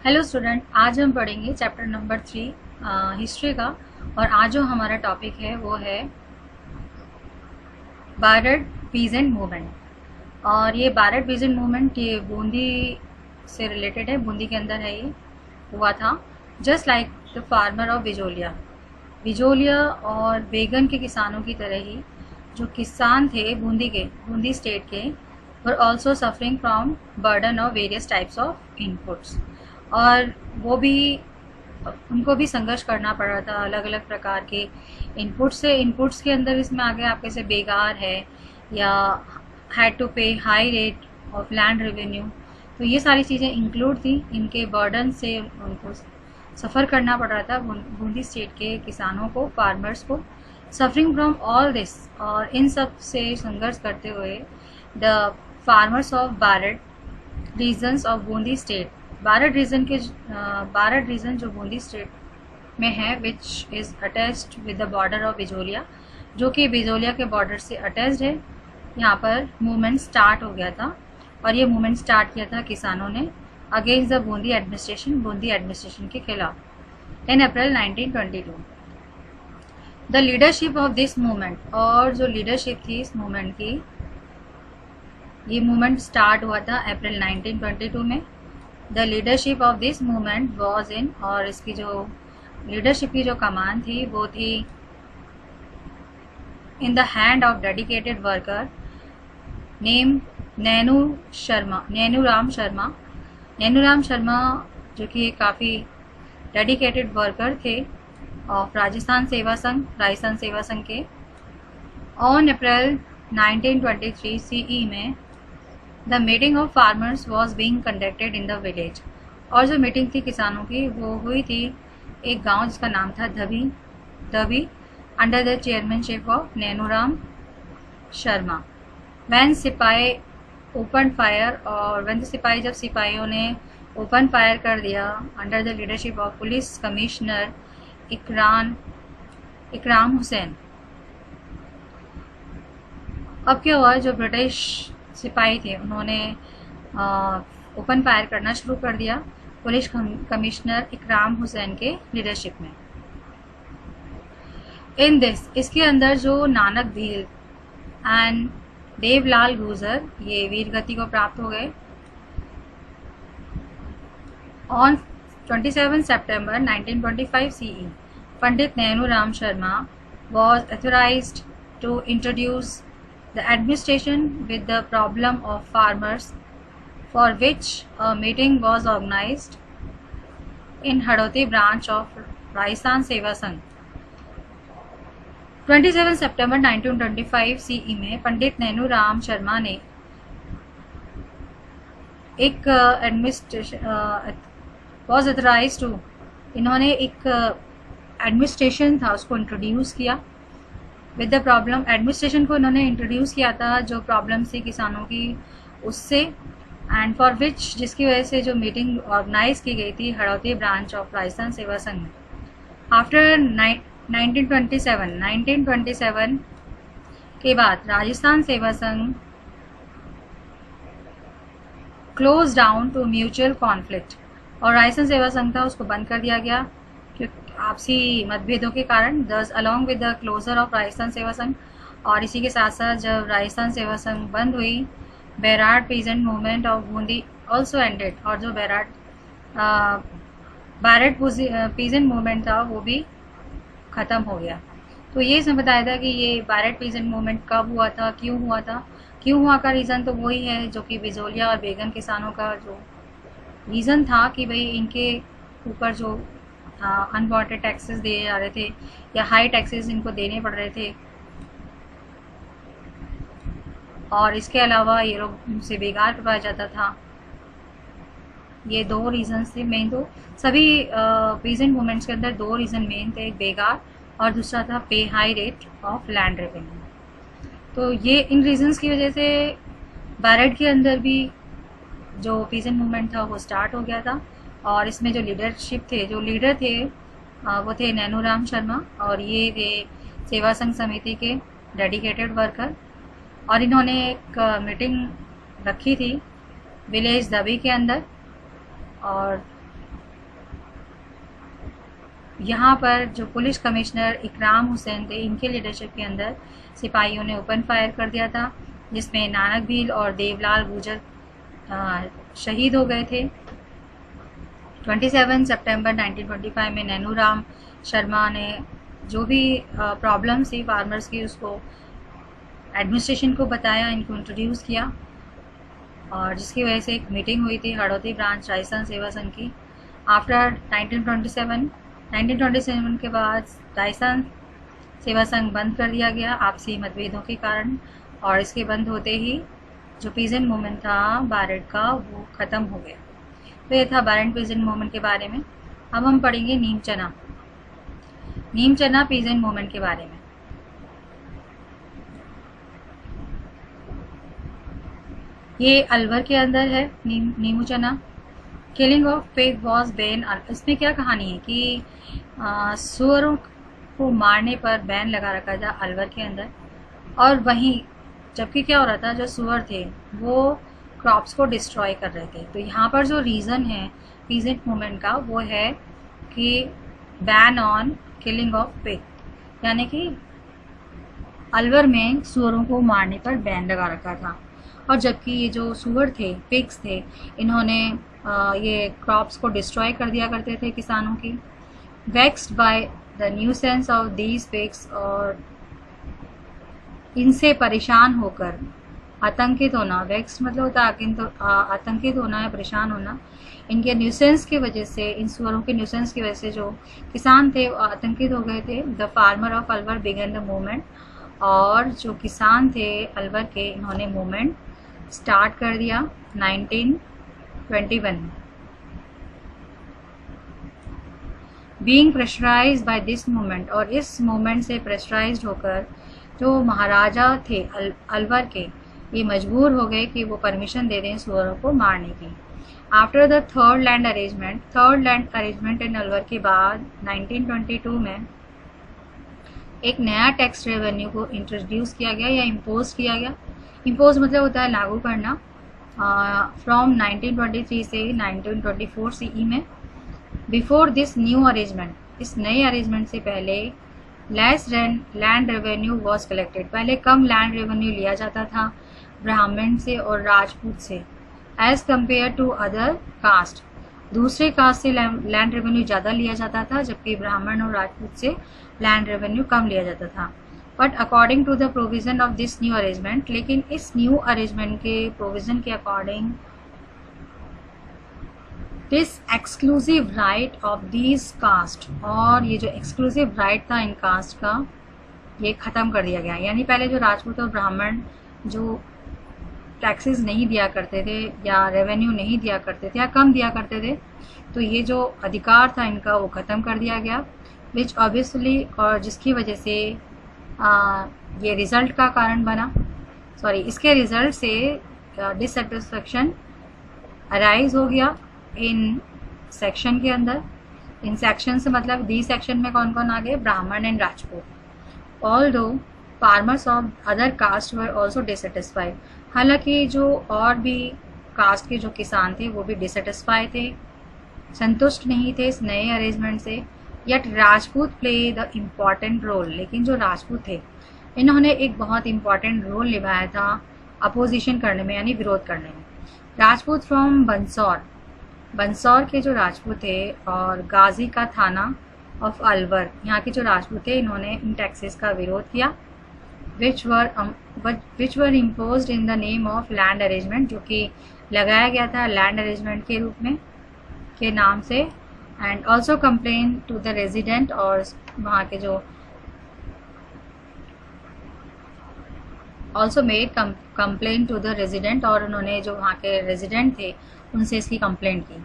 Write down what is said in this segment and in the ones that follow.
Hello student, आज हम पढ़ेंगे चैप्टर नंबर 3 हिस्ट्री का। और आज जो हमारा टॉपिक है वो है भारत पीजेंट मूवमेंट। और ये भारत पीजेंट मूवमेंट ये बूंदी से रिलेटेड है, बूंदी के अंदर है, ये हुआ था। Just like the farmer of Bijolia, Bijolia और बेगन के किसानों की तरह ही जो किसान थे बूंदी स्टेट के were also suffering from burden of various types of inputs. और वो भी उनको भी संघर्ष करना पड़ रहा था अलग अलग प्रकार के इनपुट्स से। इनपुट्स के अंदर इसमें आगे आपके से बेगार है या हैड टू पे high rate of land revenue, तो ये सारी चीज़ें इंक्लूड थी। इनके बर्डन से उनको सफ़र करना पड़ रहा था बूंदी स्टेट के किसानों को, फार्मर्स को। सफरिंग फ्रॉम ऑल दिस, और इन सब से संघर्ष करते हुए the farmers of Bharat regions of Bundi state, Bharat region जो बूंदी स्टेट में है, which is attached with the border of Bijolia, जो कि बिजोलिया के बॉर्डर से अटैच्ड है। यहाँ पर मूवमेंट स्टार्ट हो गया था, और ये मूवमेंट स्टार्ट किया था किसानों ने अगेंस्ट द बूंदी एडमिनिस्ट्रेशन के खिलाफ इन अप्रैल 1922। The leadership of this movement, और जो लीडरशिप थी इस मूवमेंट की, ये मूवमेंट स्टार्ट हुआ था अप्रैल 1922 में। The leadership of this movement was in, और इसकी जो लीडरशिप की जो कमान थी वो थी in the hand of dedicated worker name Nainuram Sharma, जो कि काफ़ी डेडिकेटेड वर्कर थे ऑफ राजस्थान सेवा संघ के। ऑन अप्रैल 1923 CE में the meeting of farmers was being conducted in the village, और जो मीटिंग थी किसानों की वो हुई थी एक गांव जिसका नाम था दबी under the chairmanship of Nainuram Sharma. When सिपाही ओपन फायर, और वैन सिपाही जब सिपाहियों ने ओपन फायर कर दिया under the leadership of police commissioner Ikram Hussain. अब क्या हुआ, जो ब्रिटिश सिपाही थे उन्होंने ओपन फायर करना शुरू कर दिया पुलिस कमिश्नर इकराम हुसैन के लीडरशिप में। इन दिस, इसके अंदर जो नानक भील एंड देवलाल गुर्जर ये वीर गति को प्राप्त हो गए। On 27 September 1925 CE, Pandit Nainuram Sharma was authorized to introduce the administration with the problem of farmers, for which a meeting was organized in Hadoti branch of Rajasthan Seva Sangh। 27 September 1925 CE में पंडित नैनूराम शर्मा ने एक was authorized to, इन्होंने एक administration था उसको introduce किया with the problem. Administration को इन्होंने इंट्रोड्यूस किया था जो प्रॉब्लम थी किसानों की उससे, एंड फॉर विच, जिसकी वजह से जो मीटिंग ऑर्गेनाइज की गई थी हड़ौती ब्रांच ऑफ राजस्थान सेवा संघ में। आफ्टर 1927 के बाद Rajasthan Seva Sangh close down to mutual conflict, और राजस्थान सेवा संघ था उसको बंद कर दिया गया क्योंकि आपसी मतभेदों के कारण। Thus along with the closure of Rajasthan Seva Sangh, और इसी के साथ साथ जब राजस्थान सेवा संघ बंद हुई, Bairat peasant movement of Bundi also ended, और जो भारत पीजेंट मूवमेंट था वो भी ख़त्म हो गया। तो ये इसमें बताया था कि ये भारत पीजेंट मूवमेंट कब हुआ था, क्यों हुआ का रीज़न तो वही है जो कि बिजोलिया और बेगन किसानों का जो रीज़न था कि भाई इनके ऊपर जो अनवांटेड टैक्सेस दिए जा रहे थे या हाई टैक्सेस इनको देने पड़ रहे थे, और इसके अलावा ये लोग उनसे बेगार करवाया जाता था। ये दो रीज़न्स थे मेन। तो सभी पीजेंट मूवमेंट्स के अंदर दो रीज़न मेन थे, एक बेगार और दूसरा था पे high rate of land revenue. तो ये इन रीजंस की वजह से भारत के अंदर भी जो पीजेंट मूवमेंट था वो स्टार्ट हो गया था। और इसमें जो लीडर थे वो थे नैनूराम शर्मा, और ये थे सेवा संघ समिति के डेडिकेटेड वर्कर, और इन्होंने एक मीटिंग रखी थी विलेज दबी के अंदर, और यहाँ पर जो पुलिस कमिश्नर इकराम हुसैन थे, इनके लीडरशिप के अंदर सिपाहियों ने ओपन फायर कर दिया था, जिसमें नानक भील और देवलाल गुर्जर शहीद हो गए थे। 27 सितंबर 1925 में नैनूराम शर्मा ने जो भी प्रॉब्लम्स थी फार्मर्स की, उसको एडमिनिस्ट्रेशन को बताया, इनको इंट्रोड्यूस किया, और जिसकी वजह से एक मीटिंग हुई थी हड़ौती ब्रांच राजस्थान सेवा संघ की। आफ्टर 1927 के बाद राजस्थान सेवा संघ बंद कर दिया गया आपसी मतभेदों के कारण, और इसके बंद होते ही जो पीजेंट मूवमेंट था बारेट का, वो ख़त्म हो गया। तो ये था बारेट पीजेंट मूवमेंट के बारे में। अब हम पढ़ेंगे नीमचना पीजेंट मूवमेंट के बारे में। ये अलवर के अंदर है Neemuchana. Killing of pig was ban. इसमें क्या कहानी है कि सुअरों को मारने पर बैन लगा रखा था अलवर के अंदर, और वहीं जबकि क्या हो रहा था, जो सुअर थे वो क्रॉप्स को डिस्ट्रॉय कर रहे थे। तो यहाँ पर जो रीज़न है पीजेंट मूवमेंट का, वो है कि ban on killing of pig, यानी कि अलवर में सुअरों को मारने पर बैन लगा रखा था। और जबकि ये जो सुअर थे, पिग्स थे, इन्होंने ये क्रॉप्स को डिस्ट्रॉय कर दिया करते थे किसानों की। Vexed by the nuisance of these pigs, और इनसे परेशान होकर, आतंकित होना, वेक्स्ड मतलब होता है आतंकित होना या परेशान होना, इनके न्यूसेंस की वजह से, इन सुअरों के न्यूसेंस की वजह से जो किसान थे वो आतंकित हो गए थे। The farmer of Alwar began the movement, और जो किसान थे अलवर के, इन्होंने मूवमेंट स्टार्ट कर दिया 1921 में। Being pressurised by this movement, और इस मूवमेंट से प्रेशराइज्ड होकर जो महाराजा थे अलवर के, ये मजबूर हो गए कि वो परमिशन दे दें सुअरों को मारने की। After the third land arrangement इन अलवर के बाद 1922 में एक नया टैक्स रेवेन्यू को इंट्रोड्यूस किया गया या इम्पोज किया गया। इम्पोज मतलब होता है लागू करना। फ्रॉम 1923 से 1924 सीई में। बिफोर दिस न्यू अरेंजमेंट, इस नए अरेंजमेंट से पहले less land revenue was collected, पहले कम लैंड रेवेन्यू लिया जाता था ब्राह्मण से और राजपूत से, as compared to other caste. दूसरे कास्ट से लैंड रेवेन्यू ज़्यादा लिया जाता था, जबकि ब्राह्मण और राजपूत से लैंड रेवेन्यू कम लिया जाता था। But according to the provision of this new arrangement, लेकिन इस न्यू अरेंजमेंट के प्रोविज़न के according this exclusive right of these caste, और ये जो एक्सक्लूसिव राइट था इन कास्ट का, ये ख़त्म कर दिया गया। यानी पहले जो राजपूत और ब्राह्मण जो टैक्सेस नहीं दिया करते थे या रेवेन्यू नहीं दिया करते थे या कम दिया करते थे, तो ये जो अधिकार था इनका वो ख़त्म कर दिया गया, विच ऑब्वियसली, और जिसकी वजह से ये रिज़ल्ट का कारण बना, इसके रिज़ल्ट से डिससेटिस्फेक्शन अराइज हो गया इन सेक्शन के अंदर। इन सेक्शन से मतलब दी सेक्शन में कौन कौन आ गए, ब्राह्मण and Rajput. Although farmers of other caste were also dissatisfied, हालांकि जो और भी कास्ट के जो किसान थे वो भी डिससेटिस्फाई थे, संतुष्ट नहीं थे इस नए अरेंजमेंट से। Yet Rajput play the important role, लेकिन जो राजपूत थे इन्होंने एक बहुत इम्पॉर्टेंट रोल निभाया था अपोजिशन करने में, यानी विरोध करने में। राजपूत फ्रॉम बंसौर के जो राजपूत थे, और गाजी का थाना ऑफ अलवर, यहाँ के जो राजपूत थे, इन्होंने इन टैक्सेस का विरोध किया, which were imposed in the name of land arrangement, जो कि लगाया गया था लैंड अरेंजमेंट के रूप में, के नाम से। And also complain to the resident, और वहाँ के जो also made complain to the resident, और उन्होंने जो वहाँ के रेजिडेंट थे उनसे इसकी कंप्लेंट की।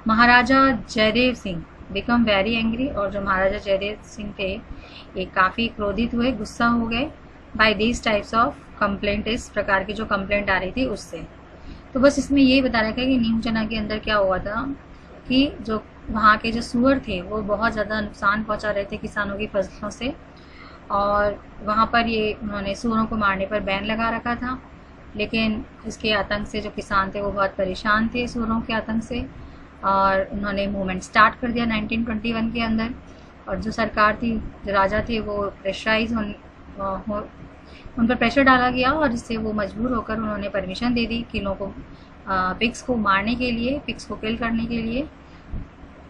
Maharaja Jaidev Singh became very angry, और जो महाराजा जयदेव सिंह थे ये काफ़ी क्रोधित हुए, गुस्सा हो गए by these types of complaint, इस प्रकार की जो कंप्लेंट आ रही थी उससे। तो बस इसमें यही बता रखा है कि नीमचना के अंदर क्या हुआ था कि जो वहाँ के जो सुअर थे वो बहुत ज़्यादा नुकसान पहुँचा रहे थे किसानों की फसलों से, और वहाँ पर ये उन्होंने सुअरों को मारने पर बैन लगा रखा था। लेकिन इसके आतंक से जो किसान थे वो बहुत परेशान थे सुअरों के आतंक से, और उन्होंने मूवमेंट स्टार्ट कर दिया 1921 के अंदर। और जो सरकार थी, जो राजा थे, वो प्रेशराइज उन पर प्रेशर डाला गया और जिससे वो मजबूर होकर उन्होंने परमिशन दे दी किलों को, पिग्स को मारने के लिए, पिग्स को किल करने के लिए।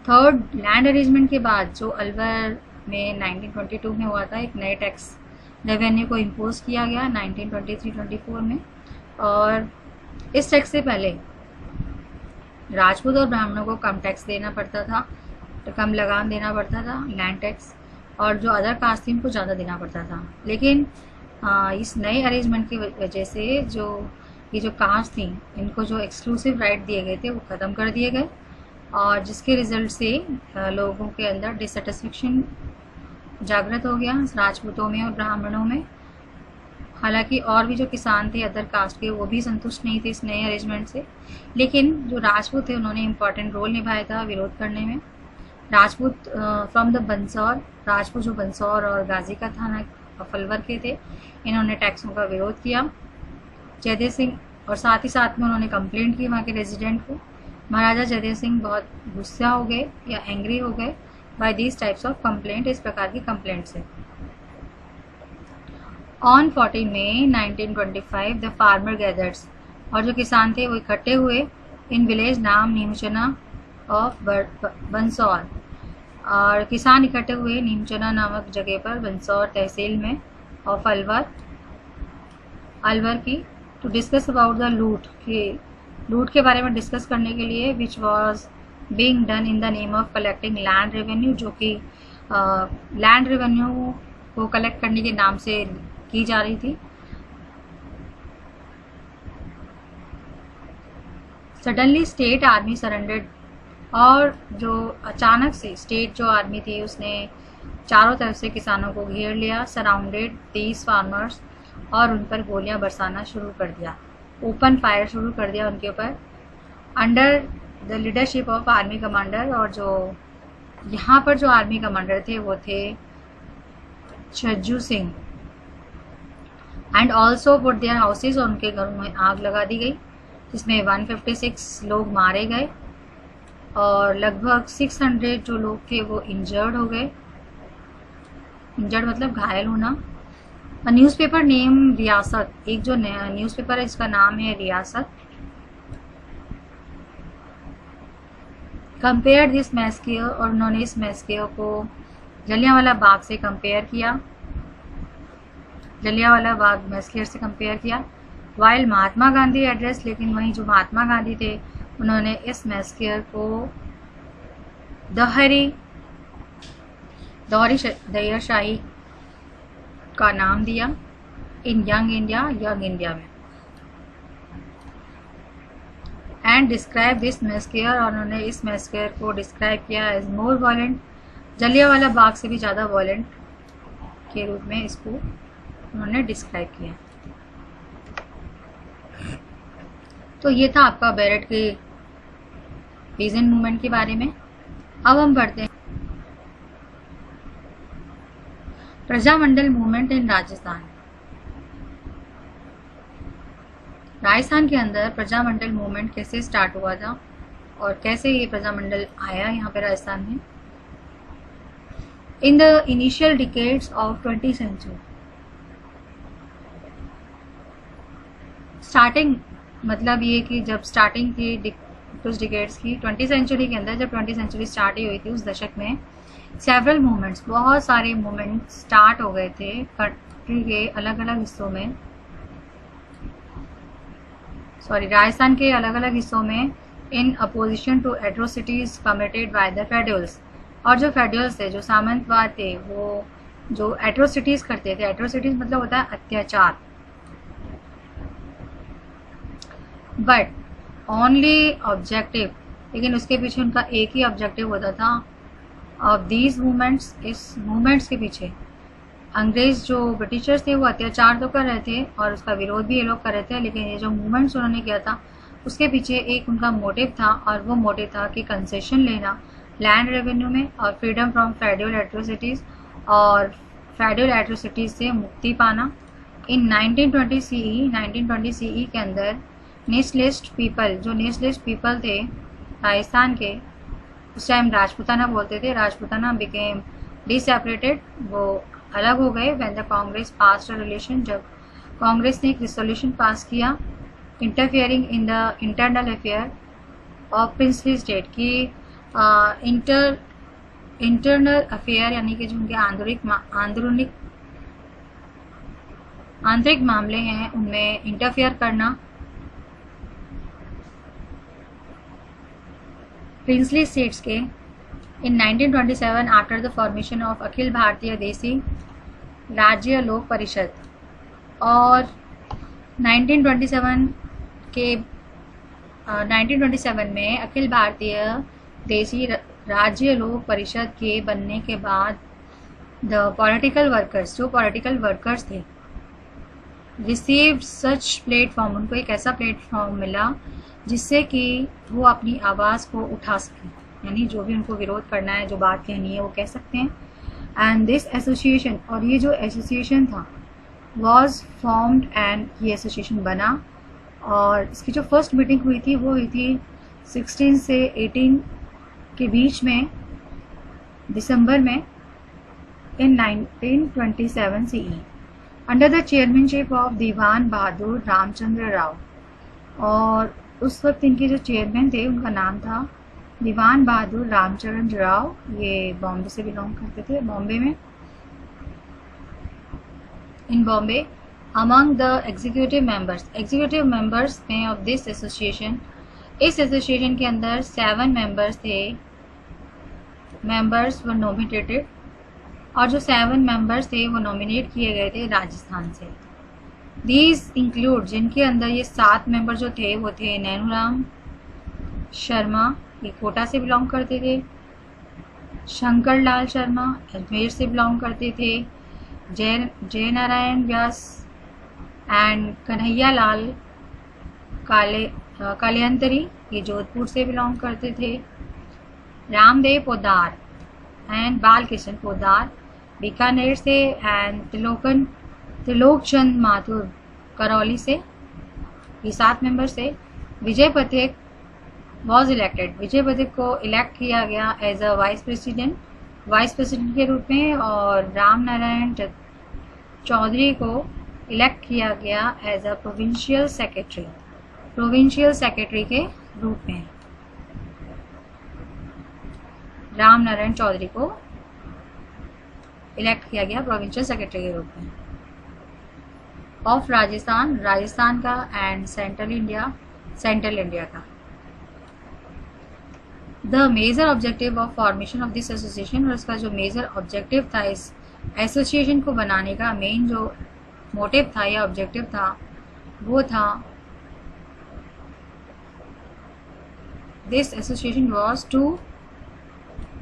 थर्ड लैंड अरेंजमेंट के बाद जो अलवर में 1922 में हुआ था, एक नए टैक्स रेवेन्यू को इम्पोज किया गया 1923-24 में। और इस टैक्स से पहले राजपूत और ब्राह्मणों को कम टैक्स देना पड़ता था, तो कम लगान देना पड़ता था, लैंड टैक्स, और जो अदर कास्ट थी उनको ज़्यादा देना पड़ता था। लेकिन इस नए अरेंजमेंट की वजह से ये जो कास्ट थी, इनको जो एक्सक्लूसिव राइट दिए गए थे वो ख़त्म कर दिए गए, और जिसके रिजल्ट से लोगों के अंदर डिससेटिस्फेक्शन जागृत हो गया राजपूतों में और ब्राह्मणों में। हालांकि और भी जो किसान थे अदर कास्ट के, वो भी संतुष्ट नहीं थे इस नए अरेंजमेंट से, लेकिन जो राजपूत थे उन्होंने इम्पॉर्टेंट रोल निभाया था विरोध करने में। राजपूत फ्रॉम द बंसौर, राजपूत जो बंसौर और गाजी का थाना अलवर के थे, इन्होंने टैक्सों का विरोध किया। जयदेव सिंह, और साथ ही साथ में उन्होंने कंप्लेंट की वहाँ के रेजिडेंट को। महाराजा जयदेव सिंह बहुत गुस्सा हो गए या एंग्री हो गए by these types of complaint, इस प्रकार की कंप्लेंट से। On 14 May 1925 the farmer gathers, और जो किसान थे वो इकट्ठे हुए इन विलेज नाम नीमचना ऑफ बंसौर, और किसान इकट्ठे हुए नीमचना नामक जगह पर बंसौर तहसील में ऑफ अलवर की, टू डिस्कस अबाउट द लूट के बारे में डिस्कस करने के लिए, which was being done in the name of collecting land revenue, जो कि लैंड रेवेन्यू को कलेक्ट करने के नाम से की जा रही थी। सडनली स्टेट आर्मी सरेंडर्ड, और जो अचानक से स्टेट जो आर्मी थी उसने चारों तरफ से किसानों को घेर लिया, सराउंडेड दीज फार्मर्स, और उन पर गोलियां बरसाना शुरू कर दिया, ओपन फायर शुरू कर दिया उनके ऊपर, under the leadership of army commander. और जो यहाँ पर जो आर्मी कमांडर थे वो थे Chhajju Singh, and also put their houses, और उनके घरों में आग लगा दी गई, जिसमें 156 लोग मारे गए और लगभग 600 जो लोग थे वो इंजर्ड हो गए। इंजर्ड मतलब घायल होना। न्यूज़पेपर नेम रियासत, एक जो न्यूज़पेपर है इसका नाम है रियासत, कंपेयर दिस मैस्कियर, और उन्होंने इस मैस्कियर को जलियांवाला बाग से कंपेयर किया, जलियांवाला बाग मैस्कियर से कंपेयर किया। वाइल महात्मा गांधी एड्रेस, लेकिन वहीं जो महात्मा गांधी थे उन्होंने इस मैस्कियर को दोहरी दयरशाही का नाम दिया इन यंग इंडिया में, एंड डिस्क्राइब दिस मैस्कियर, और उन्होंने इस मैस्कियर को डिस्क्राइब किया as more violent, Jallianwala Bagh से भी ज़्यादा वायलेंट के रूप में इसको उन्होंने डिस्क्राइब किया। तो ये था आपका बैरेट के पीजेंट मूवमेंट के बारे में। अब हम पढ़ते हैं प्रजामंडल मूवमेंट इन राजस्थान। राजस्थान के अंदर प्रजामंडल मूवमेंट कैसे स्टार्ट हुआ था और कैसे ये प्रजामंडल आया यहाँ पे राजस्थान में। In the initial decades of 20th century, starting मतलब ये कि जब स्टार्टिंग थी कुछ डिकेड्स की 20th सेंचुरी के अंदर, जब 20th सेंचुरी स्टार्ट ही हुई थी उस दशक में सेवरल मूवमेंट्स, बहुत सारे मूवमेंट स्टार्ट हो गए थे कंट्री के अलग अलग हिस्सों में, राजस्थान के अलग अलग हिस्सों में, in opposition to atrocities committed by the feudals. और जो फेड्यूल्स थे, जो सामंतवाद थे, वो जो एट्रोसिटीज करते थे, एट्रोसिटीज मतलब होता है अत्याचार, बट ओनली ऑब्जेक्टिव, लेकिन उसके पीछे उनका एक ही ऑब्जेक्टिव होता था ऑफ दीज मूवमेंट्स। इस मूवमेंट्स के पीछे अंग्रेज जो ब्रिटिशर्स थे वो अत्याचार तो कर रहे थे और उसका विरोध भी ये लोग कर रहे थे, लेकिन ये जो मूवमेंट्स उन्होंने किया था उसके पीछे एक उनका मोटिव था, और वो मोटिव था कि कंसेशन लेना लैंड रेवेन्यू में और फ्रीडम फ्रॉम फेडरल एट्रोसिटीज़, और फेडरल एट्रोसिटीज़ से मुक्ति पाना। इन 1920 CE के अंदर नेशनलिस्ट पीपल, जो नेशनलिस्ट पीपल थे राजस्थान के, उस टाइम राजपूताना बोलते थे, राजपूताना बिकेम डिसेपरेटेड, वो अलग हो गए। When the Congress passed a relation, जब कांग्रेस ने एक रिसोल्यूशन पास किया interfering in the internal affair of princely state की इंटरनल अफेयर यानी कि जो उनके आंतरिक मामले हैं उनमें इंटरफेयर करना। प्रिंसली स्टेट्स के इन 1927 after the formation of Akhil Bharatiya देसी राज्य लोक परिषद, और 1927 में अखिल भारतीय देसी राज्य लोक परिषद के बनने के बाद द पॉलिटिकल वर्कर्स, जो पॉलिटिकल वर्कर्स थे, रिसीव्ड सच प्लेटफॉर्म, उनको एक ऐसा प्लेटफॉर्म मिला जिससे कि वो अपनी आवाज़ को उठा सकें, यानी जो भी उनको विरोध करना है, जो बात कहनी है वो कह सकते हैं। एंड दिस एसोसिएशन, और ये जो एसोसिएशन था वॉज फॉर्म्ड, एंड ये एसोसिएशन बना, और इसकी जो फर्स्ट मीटिंग हुई थी वो हुई थी 16 से 18 के बीच में, दिसंबर में, in 1927 CE, under the chairmanship of Diwan Bahadur Ramchandra Rao. और उस वक्त इनके जो चेयरमैन थे उनका नाम था दीवान बहादुर रामचंद्र राव। ये बॉम्बे से बिलोंग करते थे, बॉम्बे में, in Bombay. Among the executive members में ऑफ दिस एसोसिएशन, इस एसोसिएशन के अंदर 7 मेंबर्स थे, मेंबर्स वर नॉमिनेटेड, और जो 7 मेंबर्स थे वो नॉमिनेट किए गए थे राजस्थान से। दीज इंक्लूड, जिनके अंदर ये 7 मेंबर जो थे वो थे नैनूराम शर्मा, ये कोटा से बिलोंग करते थे, शंकर लाल शर्मा अजमेर से बिलोंग करते थे, जय नारायण व्यास एंड कन्हैया लाल कालियंतरी, ये जोधपुर से बिलोंग करते थे, रामदेव पोदार एंड बालकृष्ण पोदार बीकानेर से, एंड त्रिलोकचंद माथुर करौली से, ये 7 मेंबर से। विजय पथिक वॉज इलेक्टेड, विजय पथिक को इलेक्ट किया गया एज अ वाइस प्रेसिडेंट के रूप में, और राम नारायण चौधरी को इलेक्ट किया गया एज अ प्रोविंशियल सेक्रेटरी के रूप में। राम नारायण चौधरी को इलेक्ट किया गया प्रोविंशियल सेक्रेटरी के रूप में। ऑफ राजस्थान का, एंड सेंट्रल इंडिया का। The major objective of formation of this association, और इसका जो मेजर ऑब्जेक्टिव था इस एसोसिएशन को बनाने का, मेन जो मोटिव था या ऑब्जेक्टिव था वो था, this association was to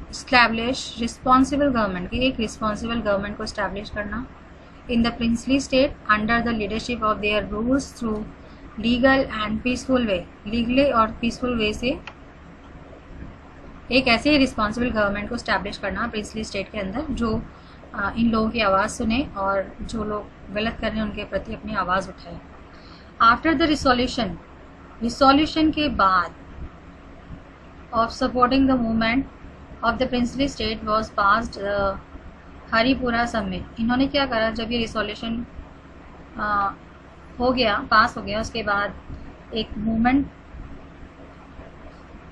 establish responsible government, की एक रिस्पॉन्सिबल गवर्नमेंट को एस्टैब्लिश करना in the princely state under the leadership of their rules through legal and peaceful way, legally और पीसफुल वे से एक ऐसे रिस्पॉन्सिबल गवर्नमेंट को एस्टैब्लिश करना प्रिंसली स्टेट के अंदर, जो इन लोगों की आवाज़ सुने और जो लोग गलत कर रहे हैं उनके प्रति अपनी आवाज़ उठाए। आफ्टर द रिसोल्यूशन के बाद of supporting the movement of the princely state was passed Haripura summit, इन्होंने क्या करा, जब ये रिसोल्यूशन पास हो गया, उसके बाद एक मूवमेंट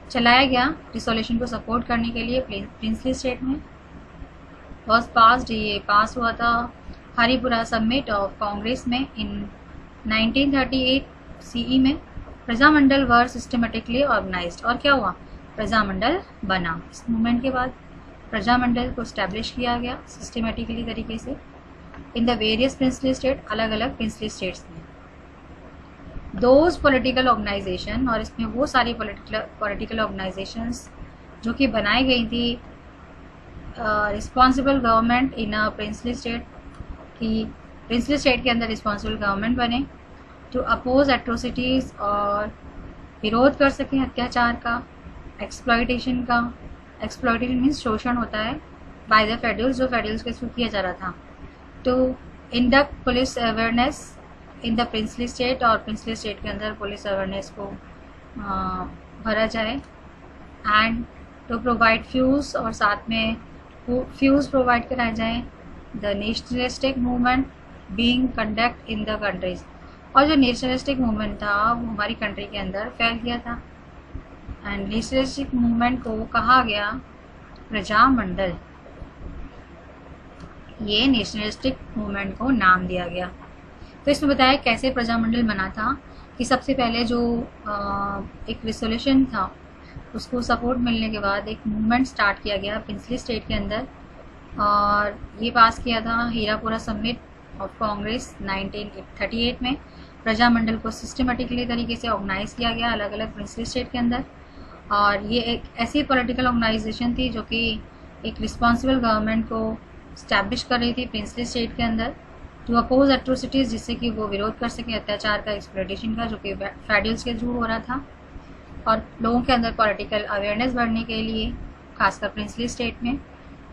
चलाया गया रिसोल्यूशन को सपोर्ट करने के लिए प्रिंसली स्टेट में। वॉज पास्ड, ये पास हुआ था हरिपुरा समिट ऑफ कांग्रेस में इन 1938 CE में। प्रजामंडल वर सिस्टमेटिकली ऑर्गेनाइज्ड, और क्या हुआ, प्रजामंडल बना। इस मूवमेंट के बाद प्रजामंडल को स्टैब्लिश किया गया सिस्टमेटिकली तरीके से in the various princely state, अलग अलग प्रिंसली स्टेट्स में। दोज पॉलिटिकल ऑर्गेनाइजेशन, और इसमें वो सारी पॉलिटिकल ऑर्गेनाइजेशंस जो कि बनाई गई थी responsible government in a princely state, की प्रिंसली स्टेट के अंदर रिस्पॉन्सिबल गवर्नमेंट बने टू अपोज एट्रोसिटीज़, और विरोध कर सकें अत्याचार का, एक्सप्लॉयटेशन का। एक्सप्लॉयटेशन मीन्स शोषण होता है बाय द फेडरल्स, जो फेडरल्स के थ्रू किया जा रहा था। To induct police awareness in the princely state, और प्रिंसली स्टेट के अंदर पुलिस अवेयरनेस को भरा जाए। एंड टू प्रोवाइड फ्यूल्स, और साथ में फ्यूज प्रोवाइड कराए जाएँ, the nationalistic movement being conduct in the countries. और जो नेशनलिस्टिक मूवमेंट था वो हमारी कंट्री के अंदर फैल गया था, एंड नेशनलिस्टिक मूवमेंट को कहा गया प्रजामंडल। ये नेशनलिस्टिक मूवमेंट को नाम दिया गया। तो इसमें बताया कैसे प्रजामंडल बना था कि सबसे पहले जो एक रिसोल्यूशन था उसको सपोर्ट मिलने के बाद एक मूवमेंट स्टार्ट किया गया प्रिंसली स्टेट के अंदर, और ये पास किया था हीरापुरा समिट ऑफ कांग्रेस 1938 में। प्रजामंडल को सिस्टमेटिकली तरीके से ऑर्गेनाइज किया गया अलग अलग प्रिंसली स्टेट के अंदर, और ये एक ऐसी पॉलिटिकल ऑर्गेनाइजेशन थी जो कि एक रिस्पॉन्सिबल गवर्नमेंट को इस्टेब्लिश कर रही थी प्रिंसली स्टेट के अंदर, टू अपोज एट्रोसिटीज़, जिससे कि वो विरोध कर सके अत्याचार का, एक्सप्लॉयटेशन का, जो कि फेडरल्स के थ्रू हो रहा था, और लोगों के अंदर पॉलिटिकल अवेयरनेस बढ़ने के लिए खासकर प्रिंसली स्टेट में,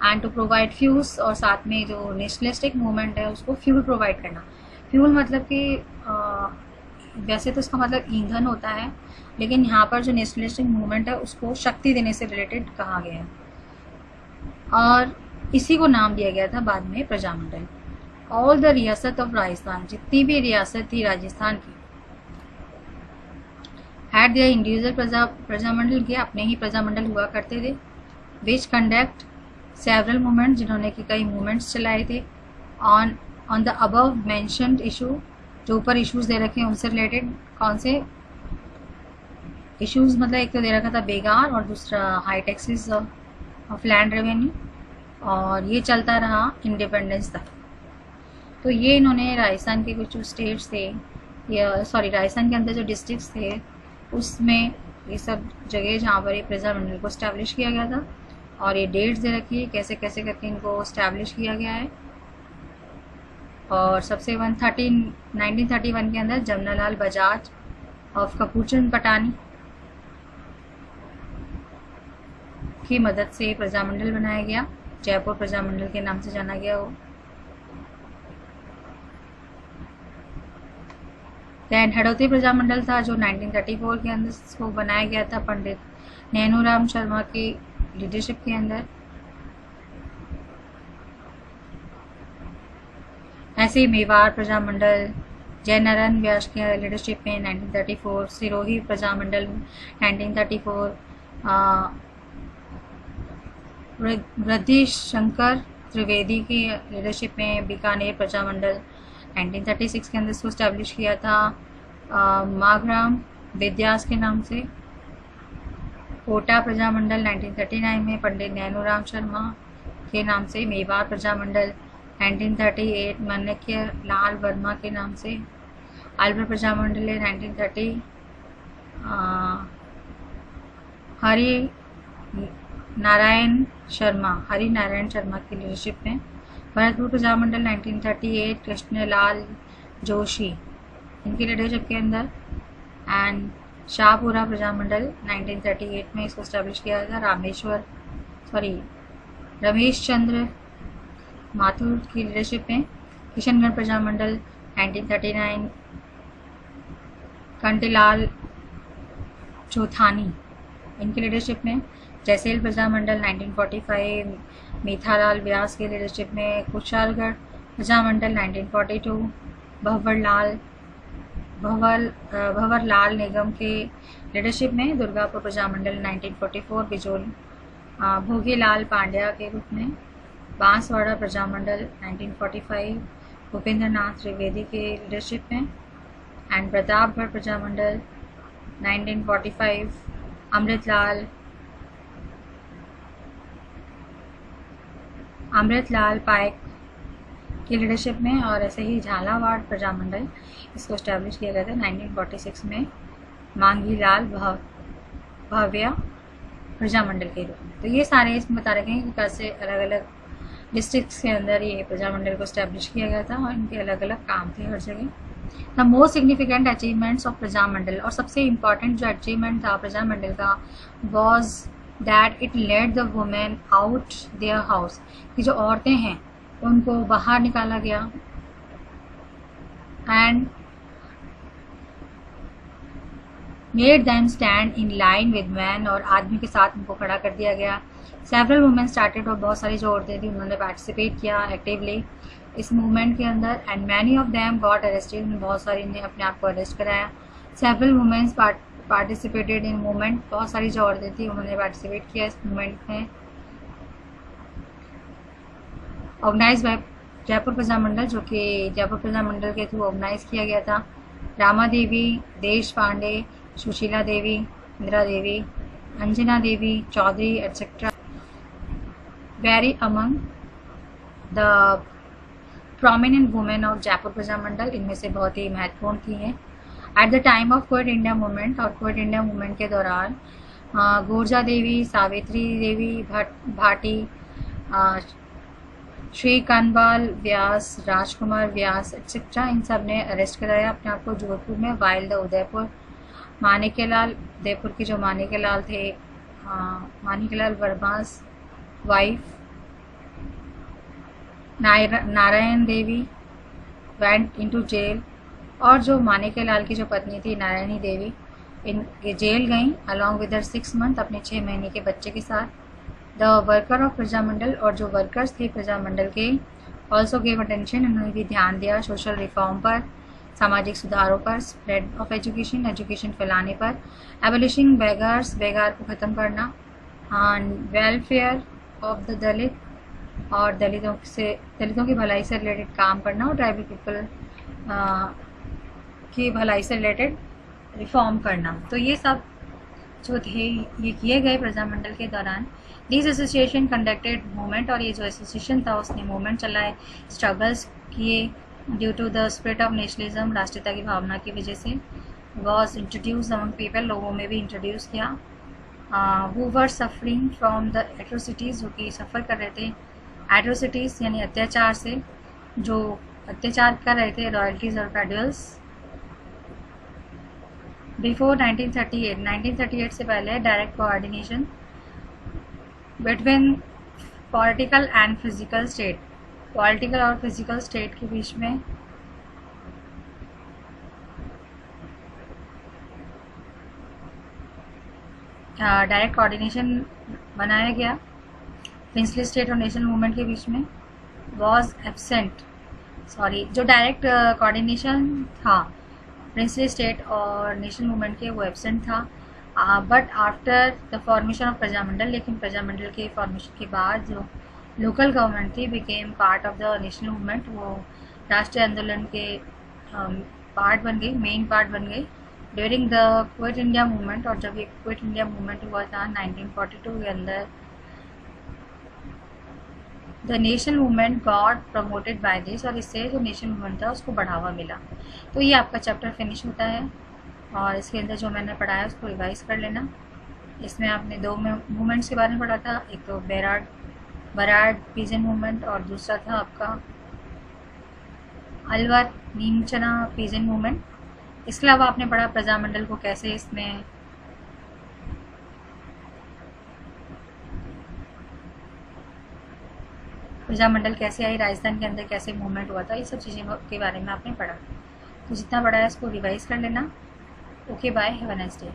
एंड टू प्रोवाइड फ्यूल्स, और साथ में जो नेशनलिस्टिक मूवमेंट है उसको फ्यूल प्रोवाइड करना। फ्यूल मतलब कि वैसे तो इसका मतलब ईंधन होता है, लेकिन यहाँ पर जो नेशनलिस्टिक मूवमेंट है उसको शक्ति देने से रिलेटेड कहा गया है, और इसी को नाम दिया गया था बाद में प्रजामंडल। ऑल द रियासत ऑफ राजस्थान, जितनी भी रियासत थी राजस्थान की, हैड देयर इंडिविजुअल प्रजामंडल के अपने ही प्रजामंडल हुआ करते थे, विच कंडक्ट सेवरल मूवमेंट, जिन्होंने कि कई मूवमेंट्स चलाए थे, on the above mentioned issue, जो ऊपर इश्यूज दे रखे हैं उनसे रिलेटेड। कौन से इश्यूज, मतलब एक तो दे रखा था बेगार और दूसरा high taxes of land revenue, और ये चलता रहा इंडिपेंडेंस तक। तो ये इन्होंने राजस्थान के कुछ जो स्टेट्स थे, या सॉरी राजस्थान के अंदर जो डिस्ट्रिक्ट्स थे उसमें ये सब जगह जहाँ पर ये प्रजामंडल को इस्टेब्लिश किया गया था, और ये डेट्स दे रखी है कैसे कैसे करके इनको इस्टेब्लिश किया गया है। और सबसे 1931 के अंदर जमनालाल बजाज ऑफ कपूरचंद पटानी की मदद से प्रजामंडल बनाया गया, जयपुर प्रजामंडल के नाम से जाना गया वो। दैन हड़ौती प्रजामंडल था जो 1934 के अंदर इसको बनाया गया था पंडित नैनूराम शर्मा की लीडरशिप के अंदर। ऐसे ही मेवाड़ प्रजामंडल जयनारायण व्यास के लीडरशिप में 1934, सिरोही प्रजामंडल 1934, वृद्धि शंकर त्रिवेदी की लीडरशिप में बीकानेर प्रजामंडल 1936 के अंदर इसको इस्टेब्लिश किया था, माघराम विद्यास के नाम से। कोटा प्रजामंडल 1939 में पंडित नैनूराम शर्मा के नाम से। मेवाड़ प्रजामंडल 1938 माणिक्य लाल वर्मा के नाम से। अलवर प्रजामंडल 1930 हरि नारायण शर्मा की लीडरशिप में। भरतपुर प्रजामंडल 1938 कृष्णलाल जोशी इनकी लीडरशिप के अंदर। एंड शाहपुरा प्रजामंडल 1938 में इसको इस्टेब्लिश किया था रमेश चंद्र माथुर की लीडरशिप में। किशनगढ़ प्रजामंडल 1939 कंटीलाल चौथानी इनकी लीडरशिप में। जैसेल प्रजामंडल 1945 मीठालाल व्यास की लीडरशिप में। कुशालगढ़ प्रजामंडल 1942 भंवरलाल निगम के लीडरशिप में। दुर्गापुर प्रजामंडल 1944 बिजोल भोगीलाल पांड्या के रूप में। बांसवाड़ा प्रजामंडल 1945 भूपेंद्र नाथ त्रिवेदी के लीडरशिप में। एंड प्रतापगढ़ प्रजामंडल 1945 अमृतलाल पायक की लीडरशिप में। और ऐसे ही झालावाड़ प्रजामंडल इसको इस्टेब्लिश किया गया था 1946 में मांगीलाल भव्या प्रजामंडल के रूप में। तो ये सारे इसमें बता रखे हैं कि कैसे अलग अलग डिस्ट्रिक्ट्स के अंदर ये प्रजामंडल को इस्टेब्लिश किया गया था और इनके अलग अलग काम थे हर जगह। The most significant achievements of Prajamandal, और सबसे इम्पॉर्टेंट जो अचीवमेंट था प्रजामंडल का was that it let the women out their house, कि जो औरतें हैं उनको बाहर निकाला गया। And made them stand in line with man, और आदमी के साथ उनको खड़ा कर दिया गया। सेवरल वुमेन स्टार्टेड, और बहुत सारी जो औरतें थी उन्होंने पार्टिसिपेट किया एक्टिवली इस मूवमेंट के अंदर, and many of them got arrested, बहुत सारी ने अपने आप को अरेस्ट कराया। Several womens participated in movement, बहुत सारी जो औरतें थी उन्होंने पार्टिसिपेट किया इस मूवमेंट में। ऑर्गेनाइज बाय जयपुर प्रजा मंडल, जो कि जयपुर प्रजा मंडल के थ्रू ऑर्गेनाइज किया गया था। Rama Devi, Desh Pande, Sushila Devi, Indira Devi, Anjana Devi, Chaudhary etcetera very among the prominent women of Jaipur Praja Mandal, इनमें से बहुत ही महत्वपूर्ण थी हैं। At the time of quit India movement, और क्विट इंडिया मूवमेंट के दौरान गुर्जा देवी, सावित्री देवी भाटी, श्री कानवाल व्यास, राजकुमार व्यास एटसेट्रा, इन सब ने अरेस्ट कराया अपने आप को जोधपुर में। वाइल द उदयपुर माणिक्यलाल, उदयपुर के जो माणिक्यलाल थे, माणिक्यलाल वर्मा's वाइफ नारायण देवी वेंट इनटू जेल, और जो माणिक्यलाल की जो पत्नी थी नारायणी देवी, इन जेल गई अलॉन्ग विद 6 मंथ, अपने 6 महीने के बच्चे के साथ। द वर्कर ऑफ प्रजामंडल, और जो वर्कर्स थे प्रजामंडल के, ऑल्सो गेव अटेंशन, उन्होंने भी ध्यान दिया सोशल रिफॉर्म पर, सामाजिक सुधारों पर, स्प्रेड ऑफ एजुकेशन, एजुकेशन फैलाने पर, एबोलिशिंग बेगार्स, बेगार को ख़त्म करना, वेलफेयर ऑफ द दलित, और दलितों की भलाई से रिलेटेड काम करना, और ट्राइबल पीपल की भलाई से रिलेटेड रिफॉर्म करना। तो ये सब जो थे ये किए गए प्रजामंडल के दौरान। दिस एसोसिएशन कंडक्टेड मूवमेंट, और ये जो एसोसिएशन था उसने मूवमेंट चलाए, स्ट्रगल्स किए due to the spirit of nationalism, राष्ट्रीयता की भावना की वजह से। वॉज इंट्रोड्यूस अमंग पीपल, लोगों में भी इंट्रोड्यूस किया। Who were suffering from the atrocities, जो कि सफ़र कर रहे थे एट्रोसिटीज़ यानी अत्याचार से, जो अत्याचार कर रहे थे रॉयल्टीज़ और फेडरल्स। बिफोर 1938 से पहले direct coordination between political and physical state, political और फिजिकल स्टेट के बीच में डायरेक्ट कोऑर्डिनेशन बनाया गया प्रिंसली स्टेट और नेशनल मूवमेंट के बीच में। वॉज एब्सेंट, जो डायरेक्ट कोऑर्डिनेशन था प्रिंसली स्टेट और नेशनल मूवमेंट के, वो एब्सेंट था। But after the formation of Prajamandal, लेकिन प्रजामंडल के फॉर्मेशन के बाद जो लोकल गवर्नमेंट थी became part of the national movement, वो राष्ट्रीय आंदोलन के पार्ट बन गई, मेन पार्ट बन गई during the quit India movement. और जब ये क्विट इंडिया मूवमेंट हुआ था 1942 के अंदर, the national movement got promoted by this, और इससे जो नेशनल मूवमेंट था उसको बढ़ावा मिला। तो ये आपका चैप्टर फिनिश होता है, और इसके अंदर जो मैंने पढ़ाया उसको रिवाइज कर लेना। इसमें आपने 2 मूवमेंट्स के बारे में पढ़ा था, एक तो बराड पीजन मूवमेंट, और दूसरा था आपका अलवर नीमचना पीजन मूवमेंट। इसके अलावा आपने पढ़ा प्रजामंडल को कैसे, इसमें प्रजामंडल कैसे आई, राजस्थान के अंदर कैसे मूवमेंट हुआ था, ये सब चीज़ें के बारे में आपने पढ़ा। तो जितना पढ़ा है इसको रिवाइज कर लेना। Okay, bye, have a nice day.